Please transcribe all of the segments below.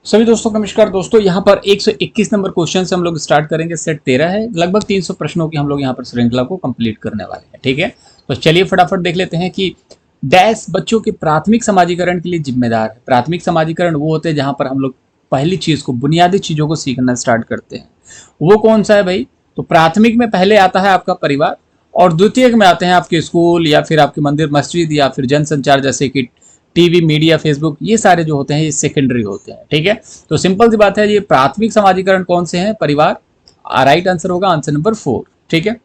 सभी दोस्तों को नमस्कार। दोस्तों यहाँ पर 121 नंबर क्वेश्चन से हम लोग स्टार्ट करेंगे। सेट 13 है, लगभग 300 प्रश्नों की हम लोग यहाँ पर श्रृंखला को कंप्लीट करने वाले हैं। ठीक है, तो चलिए फटाफट देख लेते हैं कि डैश बच्चों के प्राथमिक समाजीकरण के लिए जिम्मेदार है। प्राथमिक समाजीकरण वो होते हैं जहाँ पर हम लोग पहली चीज को, बुनियादी चीजों को सीखना स्टार्ट करते हैं। वो कौन सा है भाई? तो प्राथमिक में पहले आता है आपका परिवार, और द्वितीयक में आते हैं आपके स्कूल या फिर आपके मंदिर मस्जिद या फिर जनसंचार जैसे कि टीवी, मीडिया, फेसबुक, ये सारे जो होते हैं ये सेकेंडरी होते हैं। ठीक है, तो सिंपल सी बात है, ये प्राथमिक समाजीकरण कौन से हैं? परिवार। राइट आंसर होगा आंसर नंबर 4। ठीक है,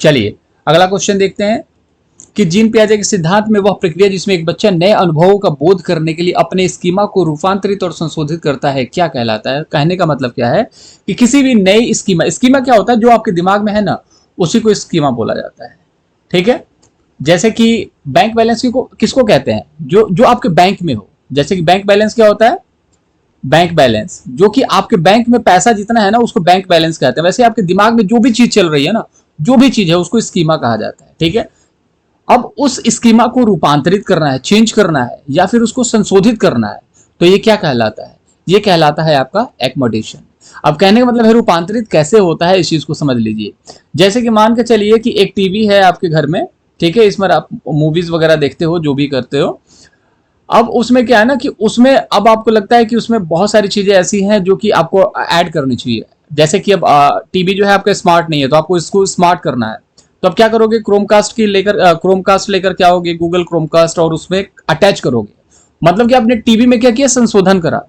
चलिए अगला क्वेश्चन देखते हैं कि जीन पियाजे के सिद्धांत में वह प्रक्रिया जिसमें एक बच्चा नए अनुभवों का बोध करने के लिए अपने स्कीमा को रूपांतरित और संशोधित करता है, क्या कहलाता है? कहने का मतलब क्या है कि किसी भी नई स्कीमा क्या होता है? जो आपके दिमाग में है ना, उसी को स्कीमा बोला जाता है। ठीक है, जैसे कि बैंक बैलेंस किसको कहते हैं? जो जो आपके बैंक में हो। जैसे कि बैंक बैलेंस क्या होता है? बैंक बैलेंस जो कि आपके बैंक में पैसा जितना है ना, उसको बैंक बैलेंस कहते हैं। वैसे आपके दिमाग में जो भी चीज चल रही है ना, जो भी चीज है, उसको स्कीमा कहा जाता है। ठीक है, अब उस स्कीमा को रूपांतरित करना है, चेंज करना है, या फिर उसको संशोधित करना है, तो ये क्या कहलाता है? ये कहलाता है आपका एकोमोडेशन। अब कहने का मतलब है रूपांतरित कैसे होता है, इस चीज को समझ लीजिए। जैसे कि मान के चलिए कि एक टीवी है आपके घर में, ठीक है, इसमें आप मूवीज वगैरह देखते हो, जो भी करते हो। अब उसमें क्या है ना कि उसमें अब आपको लगता है कि उसमें बहुत सारी चीजें ऐसी हैं जो कि आपको ऐड करनी चाहिए। जैसे कि अब टीवी जो है आपका स्मार्ट नहीं है, तो आपको इसको स्मार्ट करना है। तो अब क्या करोगे? क्रोमकास्ट लेकर क्या होगे? गूगल क्रोमकास्ट, और उसमें अटैच करोगे। मतलब कि आपने टीवी में क्या किया? संशोधन करा।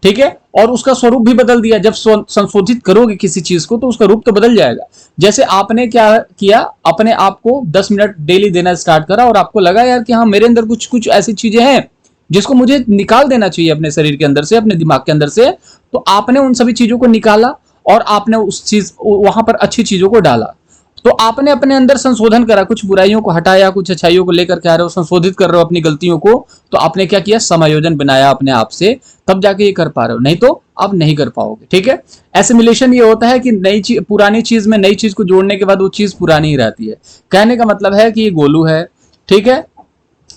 ठीक है, और उसका स्वरूप भी बदल दिया। जब संशोधित करोगे किसी चीज को, तो उसका रूप तो बदल जाएगा। जैसे आपने क्या किया, अपने आप को 10 मिनट डेली देना स्टार्ट करा, और आपको लगा यार कि हाँ, मेरे अंदर कुछ कुछ ऐसी चीजें हैं जिसको मुझे निकाल देना चाहिए अपने शरीर के अंदर से, अपने दिमाग के अंदर से। तो आपने उन सभी चीजों को निकाला, और आपने उस चीज वहां पर अच्छी चीजों को डाला। तो आपने अपने अंदर संशोधन करा, कुछ बुराइयों को हटाया, कुछ अच्छाइयों को लेकर के आ रहे हो, संशोधित कर रहे हो अपनी गलतियों को। तो आपने क्या किया? समायोजन बनाया अपने आप से, तब जाके ये कर पा रहे हो, नहीं तो आप नहीं कर पाओगे। ठीक है, एसिमिलेशन ये होता है कि नई चीज, पुरानी चीज में नई चीज को जोड़ने के बाद वो चीज पुरानी ही रहती है। कहने का मतलब है कि ये गोलू है, ठीक है,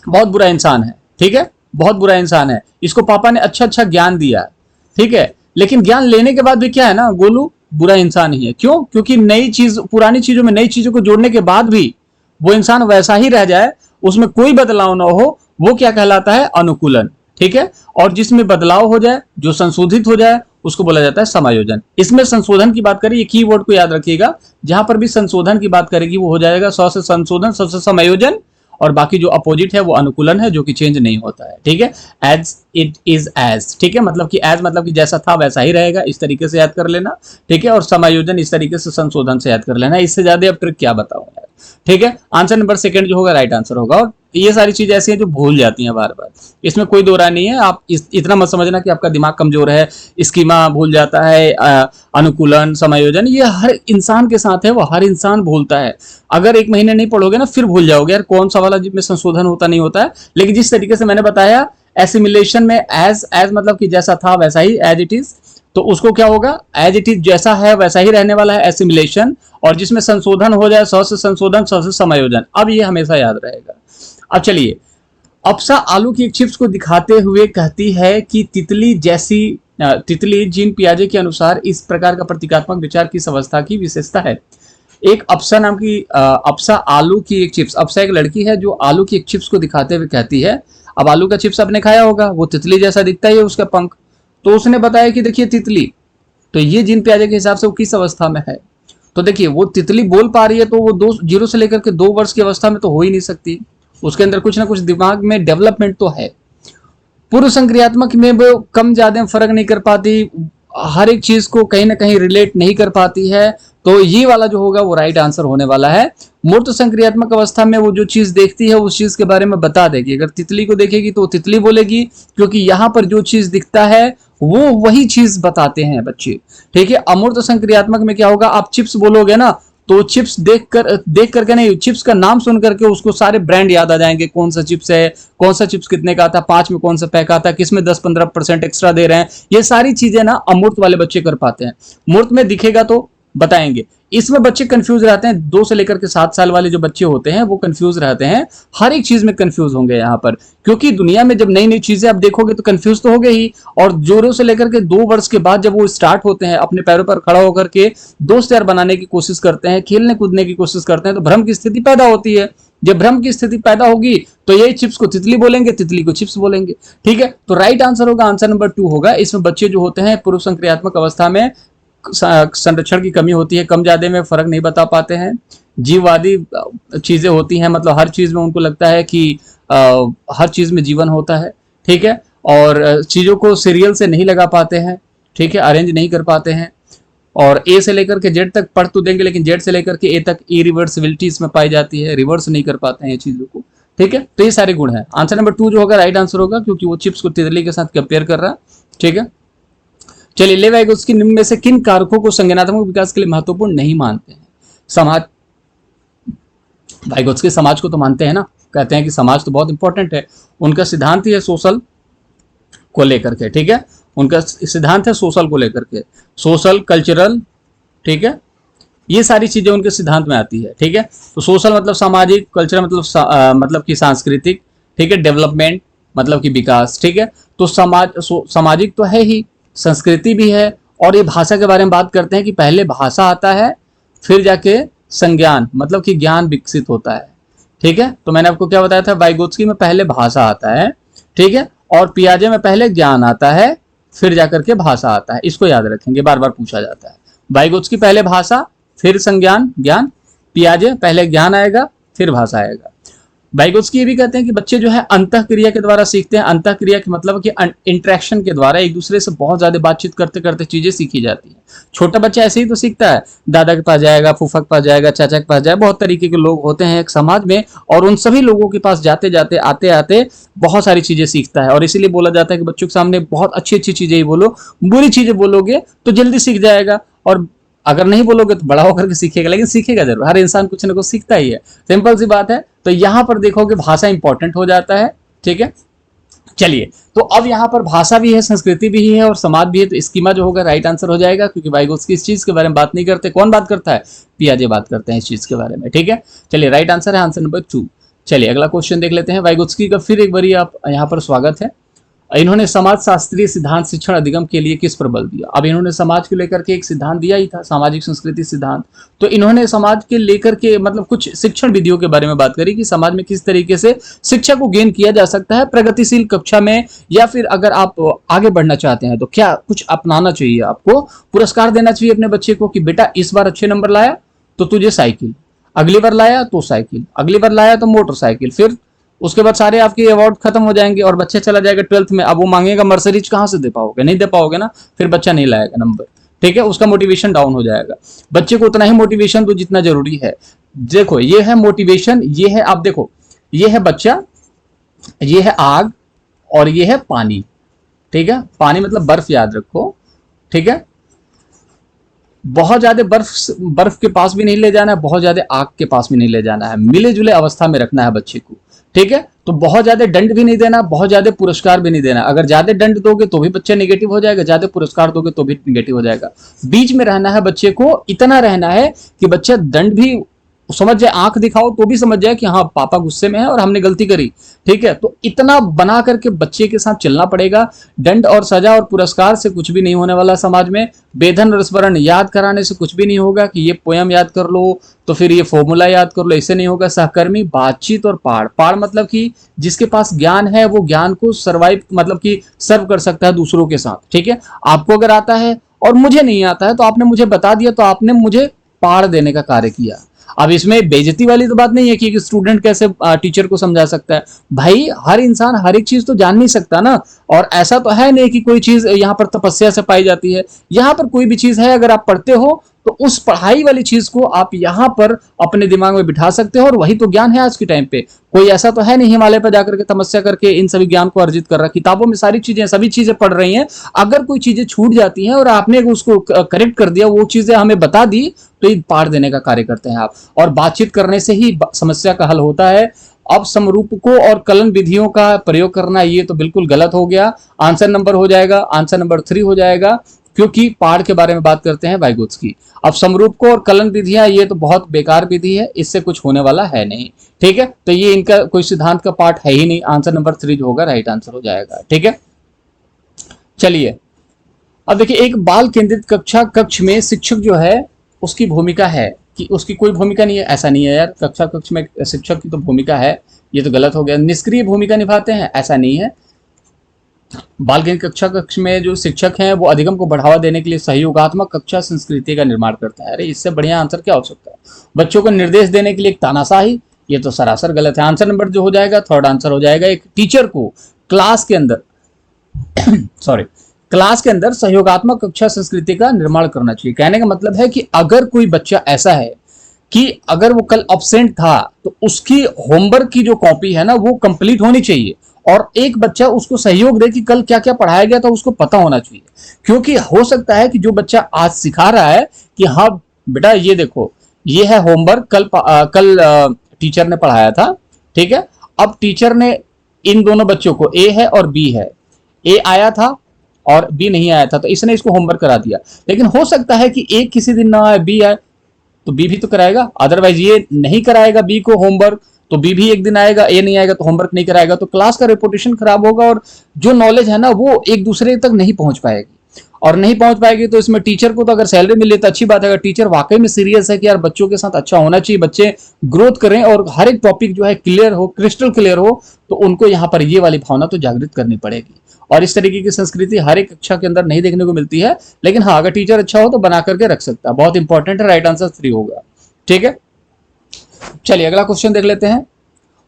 बहुत बुरा इंसान है। ठीक है, बहुत बुरा इंसान है, इसको पापा ने अच्छा अच्छा ज्ञान दिया, ठीक है, लेकिन ज्ञान लेने के बाद भी क्या है ना, गोलू बुरा इंसान ही है। क्यों? क्योंकि नई चीज, पुरानी चीजों में नई चीजों को जोड़ने के बाद भी वो इंसान वैसा ही रह जाए, उसमें कोई बदलाव ना हो, वो क्या कहलाता है? अनुकूलन। ठीक है, और जिसमें बदलाव हो जाए, जो संशोधित हो जाए, उसको बोला जाता है समायोजन। इसमें संशोधन की बात करें, ये कीवर्ड को याद रखिएगा, जहां पर भी संशोधन की बात करेगी वो हो जाएगा 100 से संशोधन, 100 से समायोजन, और बाकी जो अपोजिट है वो अनुकूलन है, जो कि चेंज नहीं होता है। ठीक है, एज इट इज एज। ठीक है, मतलब कि एज मतलब कि जैसा था वैसा ही रहेगा, इस तरीके से याद कर लेना। ठीक है, और समायोजन इस तरीके से संशोधन से याद कर लेना। इससे ज्यादा अब ट्रिक क्या बताऊं यार। ठीक है, आंसर नंबर सेकंड जो होगा राइट आंसर होगा। और ये सारी चीजें ऐसी हैं जो भूल जाती हैं बार बार, इसमें कोई दो राय नहीं है। आप इतना मत समझना कि आपका दिमाग कमजोर है, स्कीमा भूल जाता है, अनुकूलन, समायोजन, ये हर इंसान के साथ है, वो हर इंसान भूलता है। अगर 1 महीने नहीं पढ़ोगे ना, फिर भूल जाओगे यार कौन सा वाला जिसमें संशोधन होता नहीं होता है। लेकिन जिस तरीके से मैंने बताया, एसिमिलेशन में एज मतलब कि जैसा था वैसा ही, एज इट इज, तो उसको क्या होगा? एज इट इज, जैसा है वैसा ही रहने वाला है, एसिमिलेशन। और जिसमें संशोधन हो जाए, 100 से संशोधन, 100 से समायोजन। अब ये हमेशा याद रहेगा। अब चलिए, अप्सा आलू की एक चिप्स को दिखाते हुए कहती है कि तितली जीन पियाजे के अनुसार इस प्रकार का प्रतीकात्मक विचार किस अवस्था की विशेषता है? एक अप्सा नाम की अप्सा आलू की एक चिप्स, अप्सा एक लड़की है जो आलू की एक चिप्स को दिखाते हुए कहती है, अब आलू का चिप्स आपने खाया होगा, वो तितली जैसा दिखता है उसका पंख। तो उसने बताया कि देखिए तितली, तो ये जीन पियाजे के हिसाब से वो किस अवस्था में है? तो देखिए, वो तितली बोल पा रही है, तो वो 0 से लेकर के 2 वर्ष की अवस्था में तो हो ही नहीं सकती। उसके अंदर कुछ ना कुछ दिमाग में डेवलपमेंट तो है। पूर्व संक्रियात्मक में वो कम ज्यादा फर्क नहीं कर पाती, हर एक चीज को कहीं ना कहीं रिलेट नहीं कर पाती है। तो ये वाला जो होगा वो राइट आंसर होने वाला है। मूर्त संक्रियात्मक अवस्था में वो जो चीज देखती है उस चीज के बारे में बता देगी। अगर तितली को देखेगी तो तितली बोलेगी, क्योंकि यहाँ पर जो चीज दिखता है वो वही चीज बताते हैं बच्चे। ठीक है, अमूर्त संक्रियात्मक में क्या होगा? आप चिप्स बोलोगे ना, तो चिप्स देख करके नहीं, चिप्स का नाम सुन करके उसको सारे ब्रांड याद आ जाएंगे, कौन सा चिप्स है, कौन सा चिप्स कितने का आता, 5 में कौन सा पैक आता, किसमें 10-15% एक्स्ट्रा दे रहे हैं। ये सारी चीजें ना अमूर्त वाले बच्चे कर पाते हैं। मूर्त में दिखेगा तो बताएंगे। इसमें बच्चे कंफ्यूज रहते हैं, 2 से लेकर के 7 साल वाले जो बच्चे होते हैं वो कंफ्यूज रहते हैं, हर एक चीज में कंफ्यूज होंगे यहाँ पर, क्योंकि दुनिया में जब नई नई चीजें आप देखोगे तो कंफ्यूज तो होगे ही। और 0 से लेकर के 2 वर्ष के बाद जब वो स्टार्ट होते हैं, अपने पैरों पर खड़ा होकर के दोस्त यार बनाने की कोशिश करते हैं, खेलने कूदने की कोशिश करते हैं, तो भ्रम की स्थिति पैदा होती है। जब भ्रम की स्थिति पैदा होगी तो ये चिप्स को तितली बोलेंगे, तितली को चिप्स बोलेंगे। ठीक है, तो राइट आंसर होगा आंसर नंबर 2 होगा। इसमें बच्चे जो होते हैं पूर्व संक्रियात्मक अवस्था में संरक्षण की कमी होती है, कम ज्यादा में फर्क नहीं बता पाते हैं, जीववादी चीजें होती हैं, मतलब हर चीज में उनको लगता है कि हर चीज में जीवन होता है। ठीक है, और चीजों को सीरियल से नहीं लगा पाते हैं। ठीक है, अरेंज नहीं कर पाते हैं, और ए से लेकर के जेड तक पढ़ तो देंगे, लेकिन जेड से लेकर के ए तक इरिवर्सिबिलिटी इसमें पाई जाती है, रिवर्स नहीं कर पाते हैं ये चीजों को। ठीक है, तो ये सारे गुण हैं। आंसर नंबर 2 जो होगा राइट आंसर होगा, क्योंकि वो चिप्स को तितली के साथ कंपेयर कर रहा है। ठीक है, चलिए लेव वाइगोत्स्की निम्न में से किन कारकों को संज्ञानात्मक विकास के लिए महत्वपूर्ण नहीं मानते हैं? समाज, वाइगोत्स्की समाज को तो मानते हैं ना, कहते हैं कि समाज तो बहुत इंपॉर्टेंट है। उनका सिद्धांत ही है सोशल को लेकर के। ठीक है, उनका सिद्धांत है सोशल को लेकर के, सोशल कल्चरल। ठीक है, ये सारी चीजें उनके सिद्धांत में आती है। ठीक है, तो सोशल मतलब सामाजिक, कल्चरल मतलब मतलब कि सांस्कृतिक। ठीक है, डेवलपमेंट मतलब कि विकास। ठीक है, तो सामाजिक तो है ही, संस्कृति भी है, और ये भाषा के बारे में बात करते हैं कि पहले भाषा आता है, फिर जाके संज्ञान मतलब कि ज्ञान विकसित होता है। ठीक है, तो मैंने आपको क्या बताया था, वाइगोत्स्की में पहले भाषा आता है। ठीक है, और पियाजे में पहले ज्ञान आता है, फिर जाकर के भाषा आता है। इसको याद रखेंगे, बार बार पूछा जाता है। वाइगोत्स्की पहले भाषा, फिर संज्ञान ज्ञान, पियाजे पहले ज्ञान आएगा, फिर भाषा आएगा। वाइगोत्स्की ये भी कहते हैं कि बच्चे जो है अंतःक्रिया के द्वारा सीखते हैं। अंतःक्रिया के मतलब कि इंटरेक्शन के द्वारा एक दूसरे से बहुत ज्यादा बातचीत करते करते चीजें सीखी जाती हैं। छोटा बच्चा ऐसे ही तो सीखता है, दादा के पास जाएगा, फूफा के पास जाएगा, चाचा के पास जाएगा, बहुत तरीके के लोग होते हैं एक समाज में, और उन सभी लोगों के पास जाते जाते आते आते बहुत सारी चीजें सीखता है। और इसीलिए बोला जाता है कि बच्चों के सामने बहुत अच्छी अच्छी चीजें ही बोलो, बुरी चीजें बोलोगे तो जल्दी सीख जाएगा, और अगर नहीं बोलोगे तो बड़ा होकर के सीखेगा, लेकिन सीखेगा जरूर। हर इंसान कुछ ना कुछ सीखता ही है, सिंपल सी बात है। तो यहां पर देखोगे भाषा इंपॉर्टेंट हो जाता है। ठीक है, चलिए, तो अब यहां पर भाषा भी है, संस्कृति भी है, और समाज भी है, तो स्कीमा जो होगा राइट आंसर हो जाएगा, क्योंकि वाइगोत्स्की इस चीज के बारे में बात नहीं करते। कौन बात करता है? पियाजे बात करते हैं इस चीज के बारे में। ठीक है, चलिए राइट आंसर है आंसर नंबर 2। चलिए अगला क्वेश्चन देख लेते हैं। वाइगोत्स्की का फिर एक बार आप यहाँ पर स्वागत है। इन्होंने समाज शास्त्रीय सिद्धांत शिक्षण अधिगम के लिए किस पर बल दिया? अब इन्होंने समाज को लेकर के एक सिद्धांत दिया ही था, सामाजिक संस्कृति सिद्धांत। तो इन्होंने समाज के लेकर के मतलब कुछ शिक्षण विधियों के बारे में बात करी कि समाज में किस तरीके से शिक्षा को गेन किया जा सकता है प्रगतिशील कक्षा में, या फिर अगर आप आगे बढ़ना चाहते हैं तो क्या कुछ अपनाना चाहिए। आपको पुरस्कार देना चाहिए अपने बच्चे को कि बेटा इस बार अच्छे नंबर लाया तो तुझे साइकिल, अगली बार लाया तो साइकिल, अगली बार लाया तो मोटरसाइकिल, फिर उसके बाद सारे आपके अवार्ड खत्म हो जाएंगे और बच्चा चला जाएगा 12th में। अब वो मांगेगा मर्सरीज, कहां से दे पाओगे? नहीं दे पाओगे ना, फिर बच्चा नहीं लाएगा नंबर। ठीक है, उसका मोटिवेशन डाउन हो जाएगा। बच्चे को उतना ही मोटिवेशन दो जितना जरूरी है। देखो ये है मोटिवेशन, ये है, आप देखो ये है बच्चा, ये है आग, और ये है पानी। ठीक है, पानी मतलब बर्फ, याद रखो। ठीक है, बहुत ज्यादा बर्फ के पास भी नहीं ले जाना है, बहुत ज्यादा आग के पास भी नहीं ले जाना है, मिले जुले अवस्था में रखना है बच्चे को। ठीक है, तो बहुत ज्यादा दंड भी नहीं देना, बहुत ज्यादा पुरस्कार भी नहीं देना। अगर ज्यादा दंड दोगे तो भी बच्चा नेगेटिव हो जाएगा, ज्यादा पुरस्कार दोगे तो भी नेगेटिव हो जाएगा। बीच में रहना है बच्चे को, इतना रहना है कि बच्चा दंड भी समझ जाए, आंख दिखाओ तो भी समझ जाए कि हाँ पापा गुस्से में है और हमने गलती करी। ठीक है, तो इतना बना करके बच्चे के साथ चलना पड़ेगा। दंड और सजा और पुरस्कार से कुछ भी नहीं होने वाला समाज में। वेधन रसवरण याद कराने से कुछ भी नहीं होगा कि ये पोयम याद कर लो तो फिर ये फॉर्मूला याद कर लो, इससे नहीं होगा। सहकर्मी, बातचीत और पाड़ मतलब कि जिसके पास ज्ञान है वो ज्ञान को सर्वाइव मतलब कि सर्व कर सकता है दूसरों के साथ। ठीक है, आपको अगर आता है और मुझे नहीं आता है तो आपने मुझे बता दिया, तो आपने मुझे पाड़ देने का कार्य किया। अब इसमें बेइज्जती वाली तो बात नहीं है कि स्टूडेंट कैसे टीचर को समझा सकता है। भाई हर इंसान हर एक चीज तो जान नहीं सकता ना, और ऐसा तो है नहीं कि कोई चीज यहाँ पर तपस्या से पाई जाती है। यहाँ पर कोई भी चीज है, अगर आप पढ़ते हो तो उस पढ़ाई वाली चीज को आप यहाँ पर अपने दिमाग में बिठा सकते हो, और वही तो ज्ञान है आज के टाइम पे। कोई ऐसा तो है नहीं हिमालय पर जाकर के तपस्या करके इन सभी ज्ञान को अर्जित कर रहा है। किताबों में सारी चीजें, सभी चीजें पढ़ रही हैं। अगर कोई चीजें छूट जाती हैं और आपने उसको करेक्ट कर दिया, वो चीजें हमें बता दी, तो ये पार देने का कार्य करते हैं आप। और बातचीत करने से ही समस्या का हल होता है। अब समरूपकों और कलन विधियों का प्रयोग करना ये तो बिल्कुल गलत हो गया। आंसर नंबर हो जाएगा आंसर नंबर 3 हो जाएगा। क्योंकि पहाड़ के बारे में बात करते हैं वाइगुत्स की। अब समरूपकों और कलन विधियां ये तो बहुत बेकार विधि है, इससे कुछ होने वाला है नहीं। ठीक है, तो ये इनका कोई सिद्धांत का पार्ट है ही नहीं। आंसर नंबर 3 जो होगा राइट आंसर हो जाएगा। ठीक है, चलिए अब देखिए, एक बाल केंद्रित कक्ष में शिक्षक जो है उसकी भूमिका है कि उसकी कोई भूमिका नहीं है, ऐसा नहीं है यार। कक्ष में शिक्षक की तो भूमिका है, ये तो गलत हो गया। निष्क्रिय भूमिका निभाते हैं, ऐसा नहीं है। बाल केंद्रित कक्ष में जो शिक्षक हैं वो अधिगम को बढ़ावा देने के लिए सहयोगात्मक कक्षा संस्कृति का निर्माण करता है। अरे इससे बढ़िया आंसर क्या हो सकता है? बच्चों को निर्देश देने के लिए एक तानाशाही, ये तो सरासर गलत है। आंसर नंबर जो हो जाएगा, थर्ड आंसर हो जाएगा। एक टीचर को क्लास के अंदर क्लास के अंदर सहयोगात्मक कक्षा संस्कृति का निर्माण करना चाहिए। कहने का मतलब है कि अगर कोई बच्चा ऐसा है कि अगर वो कल एब्सेंट था तो उसकी होमवर्क की जो कॉपी है ना वो कंप्लीट होनी चाहिए, और एक बच्चा उसको सहयोग दे कि कल क्या क्या पढ़ाया गया था उसको पता होना चाहिए। क्योंकि हो सकता है कि जो बच्चा आज सिखा रहा है कि हाँ बेटा ये देखो ये है होमवर्क, कल टीचर ने पढ़ाया था। ठीक है, अब टीचर ने इन दोनों बच्चों को, ए है और बी है, ए आया था और बी नहीं आया था, तो इसने इसको होमवर्क करा दिया। लेकिन हो सकता है कि ए किसी दिन ना आए, बी आए, तो बी भी तो कराएगा। अदरवाइज ये नहीं कराएगा बी को होमवर्क तो बी भी एक दिन आएगा, ए नहीं आएगा तो होमवर्क नहीं कराएगा, तो क्लास का रेपुटेशन खराब होगा और जो नॉलेज है ना वो एक दूसरे तक नहीं पहुंच पाएगी। और नहीं पहुंच पाएगी तो इसमें टीचर को तो अगर सैलरी मिले तो अच्छी बात है। अगर टीचर वाकई में सीरियस है कि यार बच्चों के साथ अच्छा होना चाहिए, बच्चे ग्रोथ करें और हर एक टॉपिक जो है क्लियर हो, क्रिस्टल क्लियर हो, तो उनको यहाँ पर ये वाली भावना तो जागृत करनी पड़ेगी। और इस तरीके की संस्कृति हर एक कक्षा के अंदर नहीं देखने को मिलती है, लेकिन हाँ अगर टीचर अच्छा हो तो बना करके रख सकता है। बहुत इंपॉर्टेंट है, राइट आंसर 3 होगा। ठीक है, चलिए अगला क्वेश्चन देख लेते हैं।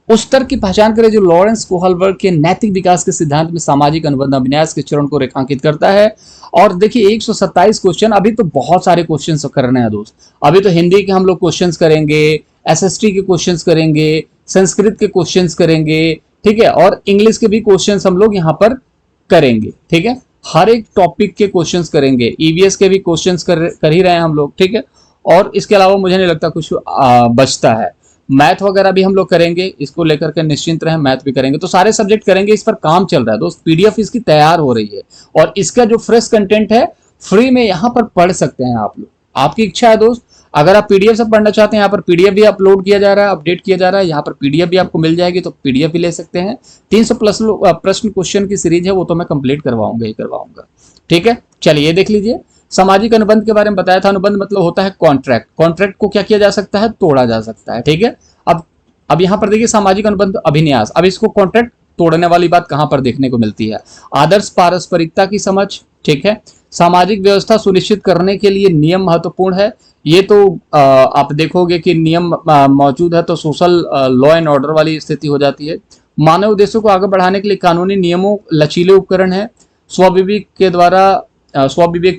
उस स्तर की पहचान करें जो लॉरेंस कोहलबर्ग के नैतिक विकास के सिद्धांत में सामाजिक अनुबंध अभिन्यास के चरण को रेखांकित करता है। और देखिए 127 क्वेश्चन, अभी तो बहुत सारे क्वेश्चन करने हैं दोस्त। अभी तो हिंदी के हम लोग क्वेश्चन करेंगे, एसएसटी के क्वेश्चन करेंगे, संस्कृत के क्वेश्चन करेंगे, ठीक है, और इंग्लिश के भी क्वेश्चन हम लोग यहाँ पर करेंगे। ठीक है, हर एक टॉपिक के क्वेश्चंस करेंगे, ईवीएस के भी क्वेश्चंस कर ही रहे हैं हम लोग। ठीक है, और इसके अलावा मुझे नहीं लगता कुछ बचता है। मैथ वगैरह भी हम लोग करेंगे, इसको लेकर के निश्चिंत रहें, मैथ भी करेंगे। तो सारे सब्जेक्ट करेंगे, इस पर काम चल रहा है दोस्त। पीडीएफ इसकी तैयार हो रही है और इसका जो फ्रेश कंटेंट है फ्री में यहाँ पर पढ़ सकते हैं आप लोग। आपकी इच्छा है दोस्त, अगर आप पीडीएफ से पढ़ना चाहते हैं, यहाँ पर पीडीएफ भी अपलोड किया जा रहा है, अपडेट किया जा रहा है, यहाँ पर पीडीएफ भी आपको मिल जाएगी, तो पीडीएफ भी ले सकते हैं। 300 प्लस प्रश्न क्वेश्चन की सीरीज है, वो तो मैं कंप्लीट करवाऊंगा ही करवाऊंगा। ठीक है, चलिए देख लीजिए। सामाजिक अनुबंध के बारे में बताया था। अनुबंध मतलब होता है कॉन्ट्रैक्ट। कॉन्ट्रैक्ट को क्या किया जा सकता है? तोड़ा जा सकता है। ठीक है, अब यहाँ पर देखिए सामाजिक अनुबंध अभिन्यास। अब इसको कॉन्ट्रैक्ट तोड़ने वाली बात कहां पर देखने को मिलती है? आदर्श पारस्परिकता की समझ। ठीक है, सामाजिक व्यवस्था सुनिश्चित करने के लिए नियम महत्वपूर्ण है। ये तो आप देखोगे कि नियम मौजूद है तो सोशल लॉ एंड ऑर्डर वाली स्थिति हो जाती है। मानव उद्देश्यों को आगे बढ़ाने के लिए कानूनी नियमों लचीले उपकरण है। स्वविवेक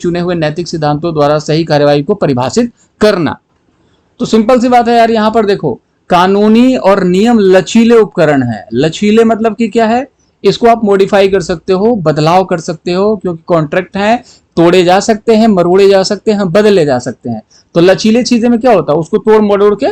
चुने हुए नैतिक सिद्धांतों द्वारा सही कार्यवाही को परिभाषित करना। तो सिंपल सी बात है यार, यहां पर देखो कानूनी और नियम लचीले उपकरण है। लचीले मतलब कि क्या है? इसको आप मॉडिफाई कर सकते हो, बदलाव कर सकते हो, क्योंकि कॉन्ट्रैक्ट है, तोड़े जा सकते हैं, मरोड़े जा सकते हैं, बदले जा सकते हैं। तो लचीले चीजें में क्या होता है? उसको तोड़ मरोड़ के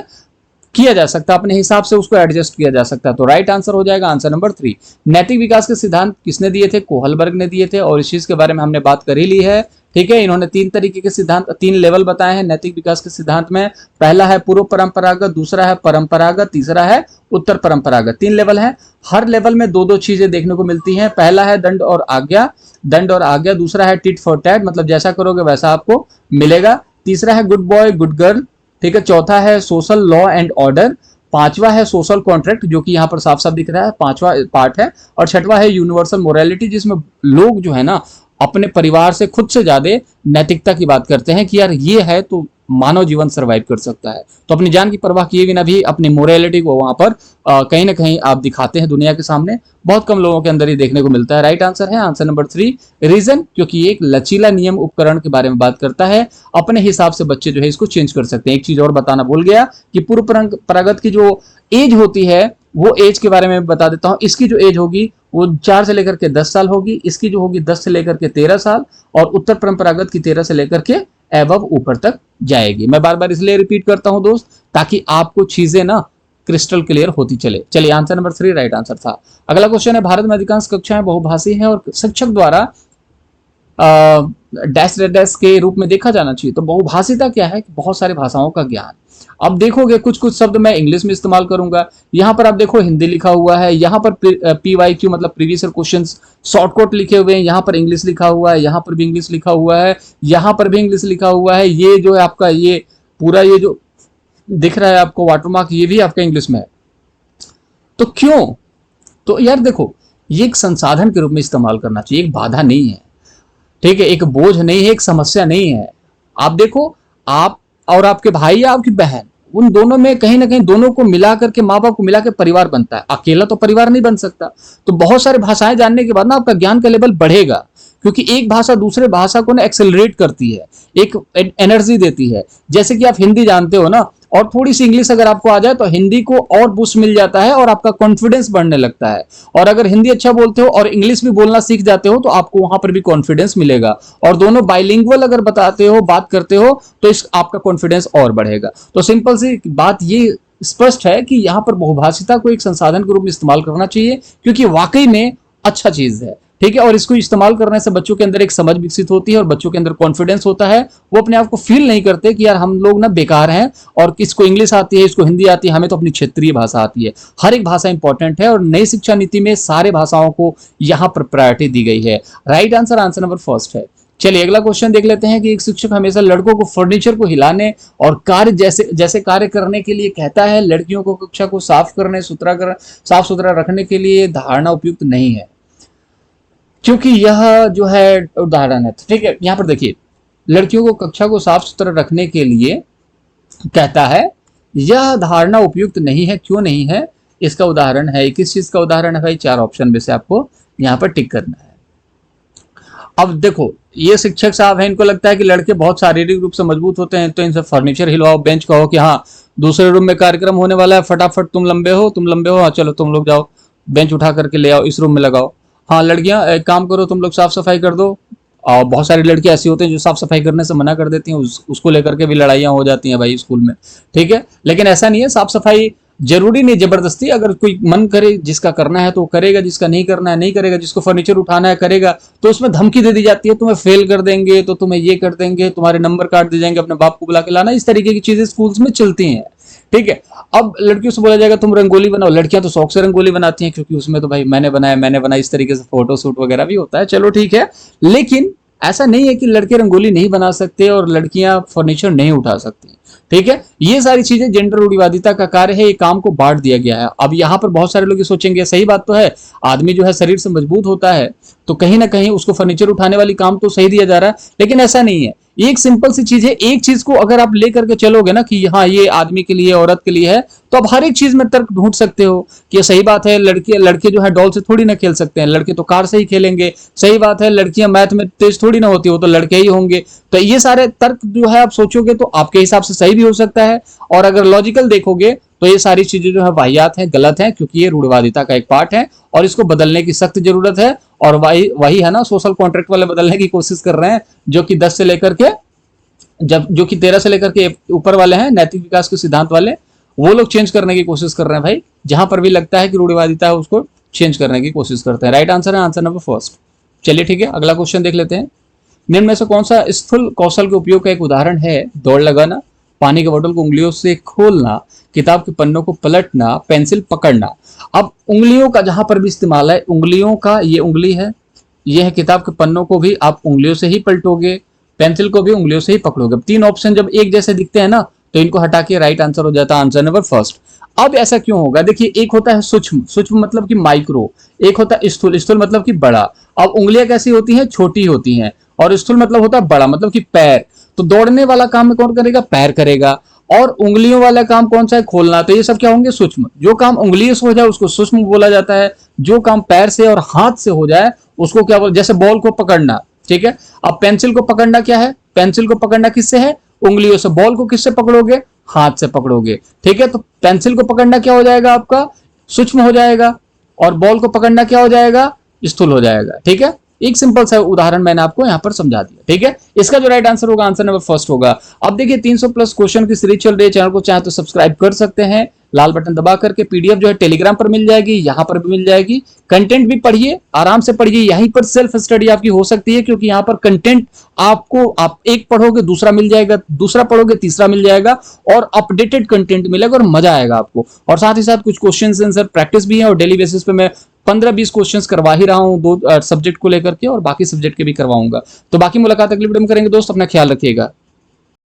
किया जा सकता है, अपने हिसाब से उसको एडजस्ट किया जा सकता है। तो राइट आंसर हो जाएगा आंसर नंबर 3। नैतिक विकास के सिद्धांत किसने दिए थे? कोहलबर्ग ने दिए थे, और इस चीज के बारे में हमने बात कर ही ली है। ठीक है, इन्होंने 3 तरीके के सिद्धांत, 3 लेवल बताए हैं नैतिक विकास के सिद्धांत में। पहला है पूर्व परंपरागत, दूसरा है परंपरागत, तीसरा है उत्तर परंपरागत। 3 लेवल है। हर लेवल में 2-2 चीजें देखने को मिलती हैं। पहला है दंड और आज्ञा। दूसरा है टिट फॉर टैट, मतलब जैसा करोगे वैसा आपको मिलेगा। तीसरा है गुड बॉय गुड गर्ल। ठीक है, चौथा है सोशल लॉ एंड ऑर्डर। 5वां है सोशल कॉन्ट्रैक्ट, जो कि यहाँ पर साफ साफ दिख रहा है, 5वां पार्ट है। और 6वां है यूनिवर्सल मोरालिटी, जिसमें लोग जो है ना अपने परिवार से खुद से ज्यादा नैतिकता की बात करते हैं कि यार ये है तो मानव जीवन सरवाइव कर सकता है। तो अपनी जान की परवाह किए बिना भी अपनी मोरालिटी को वहां पर कहीं ना कहीं आप दिखाते हैं दुनिया के सामने। बहुत कम लोगों के अंदर ही देखने को मिलता है। राइट आंसर है आंसर नंबर 3। रीजन, क्योंकि ये एक लचीला नियम उपकरण के बारे में बात करता है। अपने हिसाब से बच्चे जो है इसको चेंज कर सकते हैं। एक चीज और बताना भूल गया कि पूर्व परंपरागत की जो एज होती है वो एज के बारे में बता देता हूं। इसकी जो एज होगी वो 4 से लेकर के 10 साल होगी। इसकी जो होगी 10 से लेकर के 13 साल, और उत्तर परंपरागत की 13 से लेकर के एबव ऊपर तक जाएगी। मैं बार बार इसलिए रिपीट करता हूं दोस्त, ताकि आपको चीजें ना क्रिस्टल क्लियर होती चले। चलिए आंसर नंबर 3 राइट आंसर था। अगला क्वेश्चन है, भारत में अधिकांश कक्षाएं बहुभाषी हैं और शिक्षक द्वारा डैश डैश के रूप में देखा जाना चाहिए। तो बहुभाषिता क्या है कि बहुत सारी भाषाओं का ज्ञान। अब देखोगे कुछ कुछ शब्द मैं इंग्लिश में इस्तेमाल करूंगा, यहाँ पर आप देखो हिंदी लिखा हुआ है, यहाँ पर PYQ मतलब प्रीवियस ईयर क्वेश्चंस शॉर्टकट लिखे हुए हैं, यहाँ पर इंग्लिश लिखा हुआ है, यहाँ पर भी इंग्लिश लिखा हुआ है, यहाँ पर भी इंग्लिश लिखा हुआ है। ये जो है आपका ये पूरा ये जो दिख रहा है आपको वाटरमार्क, ये भी आपका इंग्लिश में है। तो क्यों? तो यार देखो, ये एक संसाधन के रूप में इस्तेमाल करना चाहिए, एक बाधा नहीं है, ठीक है, एक बोझ नहीं है, एक समस्या नहीं है। आप देखो, आप और आपके भाई या आपकी बहन, उन दोनों में कहीं ना कहीं दोनों को मिला करके, माँ बाप को मिला के परिवार बनता है। अकेला तो परिवार नहीं बन सकता। तो बहुत सारे भाषाएं जानने के बाद ना आपका ज्ञान का लेवल बढ़ेगा, क्योंकि एक भाषा दूसरे भाषा को ना एक्सेलरेट करती है, एक एनर्जी देती है। जैसे कि आप हिंदी जानते हो ना, और थोड़ी सी इंग्लिश अगर आपको आ जाए तो हिंदी को और बूस्ट मिल जाता है और आपका कॉन्फिडेंस बढ़ने लगता है। और अगर हिंदी अच्छा बोलते हो और इंग्लिश भी बोलना सीख जाते हो तो आपको वहां पर भी कॉन्फिडेंस मिलेगा। और दोनों बाइलिंगुअल अगर बताते हो, बात करते हो, तो इस आपका कॉन्फिडेंस और बढ़ेगा। तो सिंपल सी बात ये स्पष्ट है कि यहाँ पर बहुभाषिता को एक संसाधन के रूप में इस्तेमाल करना चाहिए, क्योंकि वाकई में अच्छा चीज है, ठीक है। और इसको इस्तेमाल करने से बच्चों के अंदर एक समझ विकसित होती है और बच्चों के अंदर कॉन्फिडेंस होता है। वो अपने आप को फील नहीं करते कि यार हम लोग ना बेकार हैं और किसको इंग्लिश आती है, इसको हिंदी आती है, हमें तो अपनी क्षेत्रीय भाषा आती है। हर एक भाषा इंपॉर्टेंट है और नई शिक्षा नीति में सारे भाषाओं को यहाँ पर प्रायोरिटी दी गई है। Right answer, answer number first है। चलिए अगला क्वेश्चन देख लेते हैं कि एक शिक्षक हमेशा लड़कों को फर्नीचर को हिलाने और कार्य जैसे कार्य करने के लिए कहता है, लड़कियों को कक्षा को साफ सुथरा रखने के लिए धारणा उपयुक्त नहीं है। क्योंकि यह जो है उदाहरण है, ठीक है। यहां पर देखिए, लड़कियों को कक्षा को साफ सुथरा रखने के लिए कहता है, यह धारणा उपयुक्त नहीं है। क्यों नहीं है? इसका उदाहरण है, किस चीज का उदाहरण है भाई? 4 ऑप्शन में से आपको यहां पर टिक करना है। अब देखो, ये शिक्षक साहब हैं, इनको लगता है कि लड़के बहुत शारीरिक रूप से मजबूत होते हैं, तो इनसे फर्नीचर हिलवाओ, बेंच कहो कि हाँ दूसरे रूम में कार्यक्रम होने वाला है, फटाफट तुम लंबे हो, हाँ चलो तुम लोग जाओ, बेंच उठा करके ले आओ, इस रूम में लगाओ। हाँ लड़कियां एक काम करो, तुम लोग साफ सफाई कर दो। और बहुत सारी लड़कियां ऐसी होती हैं जो साफ सफाई करने से मना कर देती हैं, उसको लेकर के भी लड़ाइयां हो जाती हैं भाई स्कूल में, ठीक है। लेकिन ऐसा नहीं है, साफ सफाई जरूरी नहीं जबरदस्ती, अगर कोई मन करे, जिसका करना है तो वो करेगा, जिसका नहीं करना है नहीं करेगा, जिसको फर्नीचर उठाना है करेगा। तो उसमें धमकी दे दी जाती है, तुम्हें फेल कर देंगे, तो तुम्हें ये कर देंगे, तुम्हारे नंबर काट दिए जाएंगे, अपने बाप को बुला के लाना, इस तरीके की चीजें स्कूल्स में चलती हैं, ठीक है। अब लड़कियों से बोला जाएगा तुम रंगोली बनाओ, लड़कियां तो शौक से रंगोली बनाती हैं, क्योंकि उसमें तो भाई मैंने बनाया, इस तरीके से फोटो शूट वगैरह भी होता है, चलो ठीक है। लेकिन ऐसा नहीं है कि लड़के रंगोली नहीं बना सकते और लड़कियां फर्नीचर नहीं उठा सकती, ठीक है। ये सारी चीजें जेंडर रूढ़िवादिता का कार्य है, ये काम को बांट दिया गया है। अब यहाँ पर बहुत सारे लोग सोचेंगे, सही बात तो है, आदमी जो है शरीर से मजबूत होता है, तो कहीं ना कहीं उसको फर्नीचर उठाने वाली काम तो सही दिया जा रहा है, लेकिन ऐसा नहीं है। एक सिंपल सी चीज है, एक चीज को अगर आप लेकर के चलोगे ना कि हाँ ये आदमी के लिए, औरत के लिए है, तो आप हर एक चीज में तर्क ढूंढ सकते हो कि सही बात है, लड़के जो है डॉल से थोड़ी ना खेल सकते हैं, लड़के तो कार से ही खेलेंगे। सही बात है, लड़कियां मैथ में तेज थोड़ी ना होती हो, तो लड़के ही होंगे। तो ये सारे तर्क जो है आप सोचोगे तो आपके हिसाब से सही भी हो सकता है, और अगर लॉजिकल देखोगे तो ये सारी चीजें जो है वाहियात है, गलत है, क्योंकि ये रूढ़िवादिता का एक पार्ट है और इसको बदलने की सख्त जरूरत है। और वही है ना, सोशल कॉन्ट्रैक्ट वाले बदलने की कोशिश कर रहे हैं, जो कि 10 से लेकर के जो कि 13 से लेकर के ऊपर वाले हैं, नैतिक विकास के सिद्धांत वाले, वो लोग चेंज करने की कोशिश कर रहे हैं भाई। जहां पर भी लगता है कि रूढ़िवादिता है उसको चेंज करने की कोशिश करते हैं। राइट आंसर है आंसर नंबर फर्स्ट। चलिए ठीक है, अगला क्वेश्चन देख लेते हैं। निम्न में से कौन सा स्थूल कौशल के उपयोग का एक उदाहरण है? दौड़ लगाना, पानी के बोतल को उंगलियों से खोलना, किताब के पन्नों को पलटना, पेंसिल पकड़ना। अब उंगलियों का जहां पर भी इस्तेमाल है, उंगलियों का, ये उंगली है, ये है, किताब के पन्नों को भी आप उंगलियों से ही पलटोगे, पेंसिल को भी उंगलियों से ही पकड़ोगे। 3 ऑप्शन जब एक जैसे दिखते हैं ना, तो इनको हटा के राइट आंसर हो जाता है आंसर नंबर फर्स्ट। अब ऐसा क्यों होगा? देखिए, एक होता है सूक्ष्म, सूक्ष्म मतलब कि माइक्रो, एक होता है स्थूल, स्थूल मतलब कि बड़ा। अब उंगलियां कैसी होती हैं? छोटी होती हैं, और स्थूल मतलब होता है बड़ा, मतलब कि पैर। तो दौड़ने वाला काम कौन करेगा? पैर करेगा। और उंगलियों वाला काम कौन सा है? खोलना। तो ये सब क्या होंगे? सूक्ष्म। जो काम उंगलियों से हो जाए उसको सूक्ष्म बोला जाता है, जो काम पैर से और हाथ से हो जाए उसको क्या बोल, जैसे बॉल को पकड़ना, ठीक है। अब पेंसिल को पकड़ना क्या है? पेंसिल को पकड़ना किससे है? उंगलियों से। बॉल को किससे पकड़ोगे? हाथ से पकड़ोगे, ठीक है। तो पेंसिल को पकड़ना क्या हो जाएगा आपका? सूक्ष्म हो जाएगा, और बॉल को पकड़ना क्या हो जाएगा? स्थूल हो जाएगा, ठीक है। एक सिंपल सा उदाहरण मैंने आपको यहाँ पर समझा दिया, ठीक है। इसका जो राइट आंसर होगा, आंसर नंबर फर्स्ट होगा। अब देखिए 300 प्लस क्वेश्चन की सीरीज चल रही है, चैनल को चाहे तो सब्सक्राइब कर सकते हैं लाल बटन दबा करके। पीडीएफ जो है टेलीग्राम पर मिल जाएगी, यहां पर भी मिल जाएगी। कंटेंट भी पढ़िए, आराम से पढ़िए, यहीं पर सेल्फ स्टडी आपकी हो सकती है, क्योंकि यहाँ पर कंटेंट आपको, आप एक पढ़ोगे दूसरा मिल जाएगा, दूसरा पढ़ोगे तीसरा मिल जाएगा, और अपडेटेड कंटेंट मिलेगा और मजा आएगा आपको। और साथ ही साथ कुछ क्वेश्चन आंसर प्रैक्टिस भी है, और डेली बेसिस पे मैं 15-20 क्वेश्चंस करवा ही रहा हूं, 2 सब्जेक्ट को लेकर के, और बाकी सब्जेक्ट के भी करवाऊंगा। तो बाकी मुलाकात अगली वीडियो में करेंगे दोस्त, अपना ख्याल रखिएगा।